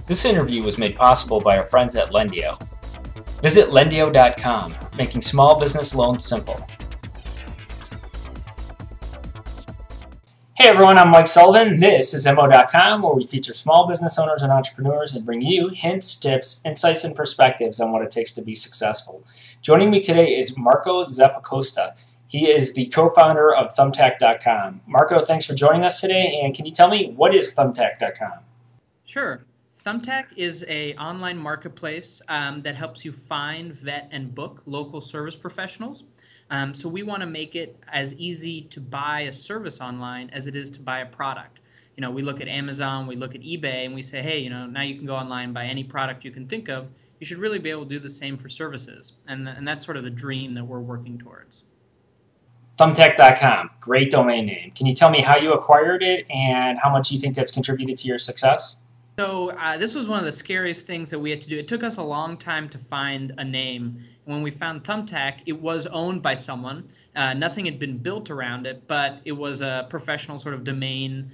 This interview was made possible by our friends at Lendio. Visit lendio.com, making small business loans simple. Hey everyone, I'm Mike Sullivan. This is mo.com, where we feature small business owners and entrepreneurs and bring you hints, tips, insights, and perspectives on what it takes to be successful. Joining me today is Marco Zappacosta. He is the co-founder of Thumbtack.com. Marco, thanks for joining us today, and can you tell me what is Thumbtack.com? Sure. Thumbtack is an online marketplace that helps you find, vet, and book local service professionals. So we want to make it as easy to buy a service online as it is to buy a product. You know, we look at Amazon, we look at eBay, and we say, hey, now you can go online and buy any product you can think of. You should really be able to do the same for services. And that's sort of the dream that we're working towards. Thumbtack.com, great domain name. Can you tell me how you acquired it and how much you think that's contributed to your success? So this was one of the scariest things that we had to do. It took us a long time to find a name. When we found Thumbtack, it was owned by someone. Nothing had been built around it, but it was a professional sort of domain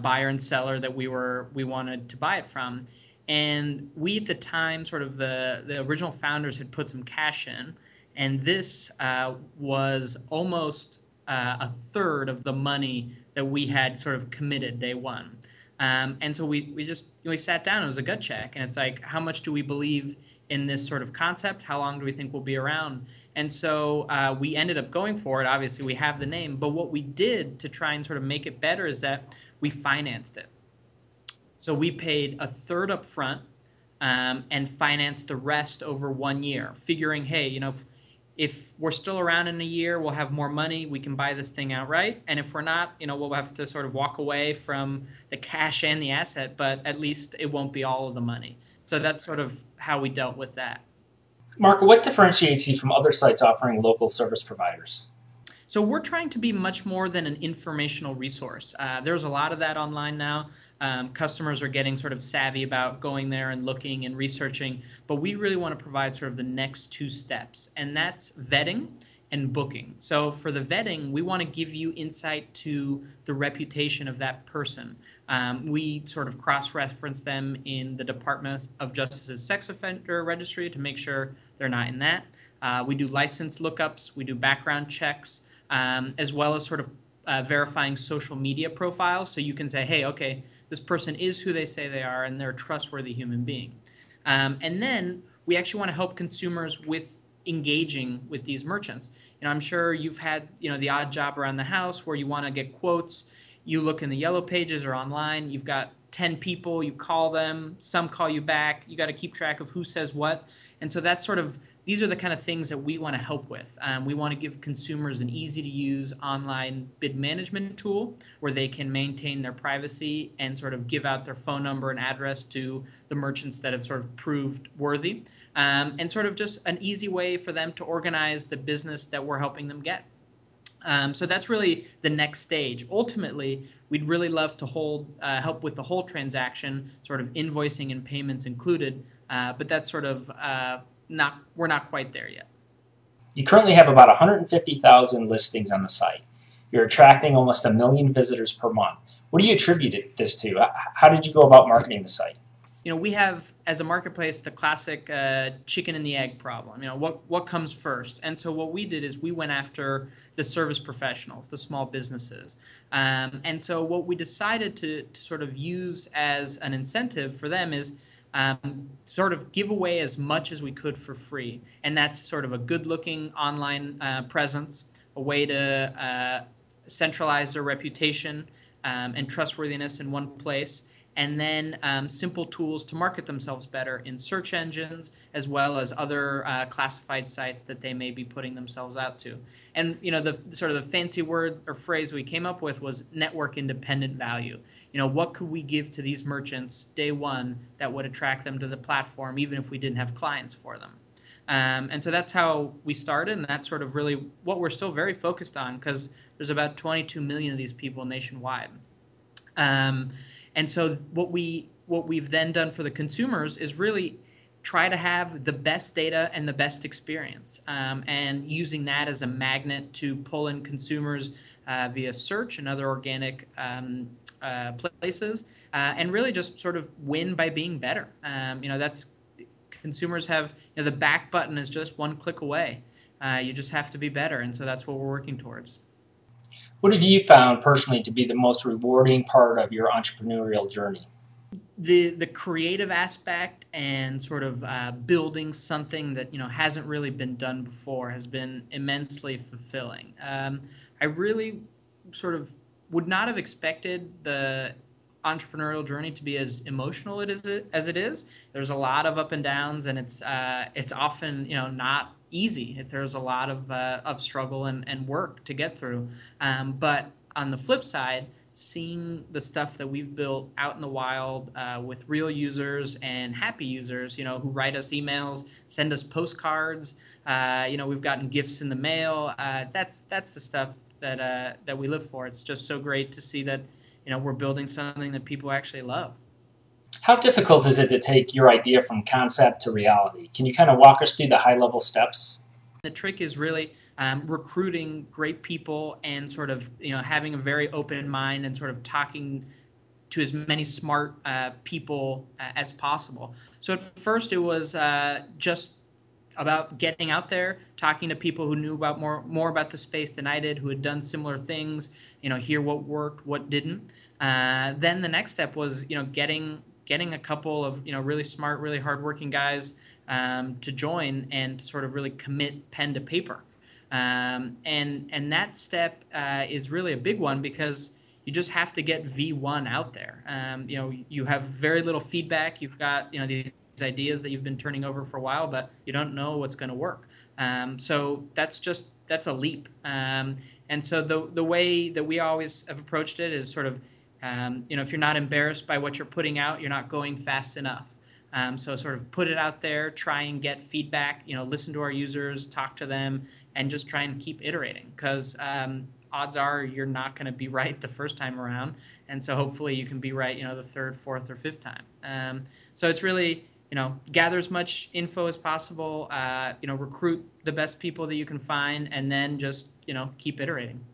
buyer and seller that we wanted to buy it from. And we, at the time, sort of the original founders had put some cash in, and this was almost a third of the money that we had sort of committed day one. And so we sat down. It was a gut check, and it's like, how much do we believe in this sort of concept? How long do we think we'll be around? And so we ended up going for it. Obviously, we have the name, but what we did to try and sort of make it better is that we financed it. So we paid a third up front and financed the rest over 1 year, figuring, hey, if we're still around in a year, we'll have more money, we can buy this thing outright. And if we're not, we'll have to sort of walk away from the cash and the asset, but at least it won't be all of the money. So that's sort of how we dealt with that. Marco, what differentiates you from other sites offering local service providers? So we're trying to be much more than an informational resource. There's a lot of that online now. Customers are getting sort of savvy about going there and looking and researching, but we really want to provide sort of the next two steps, and that's vetting and booking. So for the vetting, we want to give you insight to the reputation of that person. We sort of cross-reference them in the Department of Justice's sex offender registry to make sure they're not in that. We do license lookups, we do background checks, as well as sort of verifying social media profiles. So you can say, hey, okay, this person is who they say they are and they're a trustworthy human being. And then we actually want to help consumers with engaging with these merchants. I'm sure you've had the odd job around the house where you want to get quotes. You look in the yellow pages or online, you've got 10 people, you call them, some call you back, you got to keep track of who says what. And so that's sort of, these are the kind of things that we want to help with. We want to give consumers an easy-to-use online bid management tool where they can maintain their privacy and sort of give out their phone number and address to the merchants that have sort of proved worthy, and sort of just an easy way for them to organize the business that we're helping them get. So that's really the next stage. Ultimately, we'd really love to help with the whole transaction, sort of invoicing and payments included, but that's sort of we're not quite there yet. You currently have about 150,000 listings on the site. You're attracting almost 1 million visitors per month. What do you attribute this to? How did you go about marketing the site? We have, as a marketplace, the classic chicken and the egg problem. What comes first? And so what we did is we went after the service professionals, the small businesses. And so what we decided to sort of use as an incentive for them is sort of give away as much as we could for free. And that's sort of a good-looking online presence, a way to centralize their reputation and trustworthiness in one place, and then simple tools to market themselves better in search engines, as well as other classified sites that they may be putting themselves out to. And the sort of the fancy word or phrase we came up with was network independent value. What could we give to these merchants day one that would attract them to the platform, even if we didn't have clients for them? And so that's how we started, and that's sort of really what we're still very focused on, because there's about 22 million of these people nationwide. And so what we've then done for the consumers is really try to have the best data and the best experience, and using that as a magnet to pull in consumers via search and other organic places, and really just sort of win by being better. That's consumers have, the back button is just one click away. You just have to be better, and so that's what we're working towards. What have you found personally to be the most rewarding part of your entrepreneurial journey? The creative aspect and sort of building something that hasn't really been done before has been immensely fulfilling. I really sort of would not have expected the entrepreneurial journey to be as emotional as it is. There's a lot of up and downs, and it's often not easy. There's a lot of struggle and work to get through. But on the flip side, seeing the stuff that we've built out in the wild with real users and happy users, who write us emails, send us postcards, we've gotten gifts in the mail. That's the stuff that we live for. It's just so great to see that we're building something that people actually love. How difficult is it to take your idea from concept to reality? Can you kind of walk us through the high-level steps? The trick is really recruiting great people and sort of having a very open mind and sort of talking to as many smart people as possible. So at first it was just about getting out there, talking to people who knew about more about the space than I did, who had done similar things, hear what worked, what didn't. Then the next step was getting a couple of really smart, really hardworking guys to join and sort of really commit pen to paper. And that step is really a big one because you just have to get V1 out there. You have very little feedback. You've got these ideas that you've been turning over for a while, but you don't know what's going to work. So that's a leap. And so the way that we always have approached it is sort of if you're not embarrassed by what you're putting out, you're not going fast enough. So sort of put it out there, try and get feedback, listen to our users, talk to them, and just try and keep iterating because odds are you're not going to be right the first time around. And so hopefully you can be right, the third, fourth, or fifth time. So it's really, gather as much info as possible, recruit the best people that you can find, and then just, keep iterating.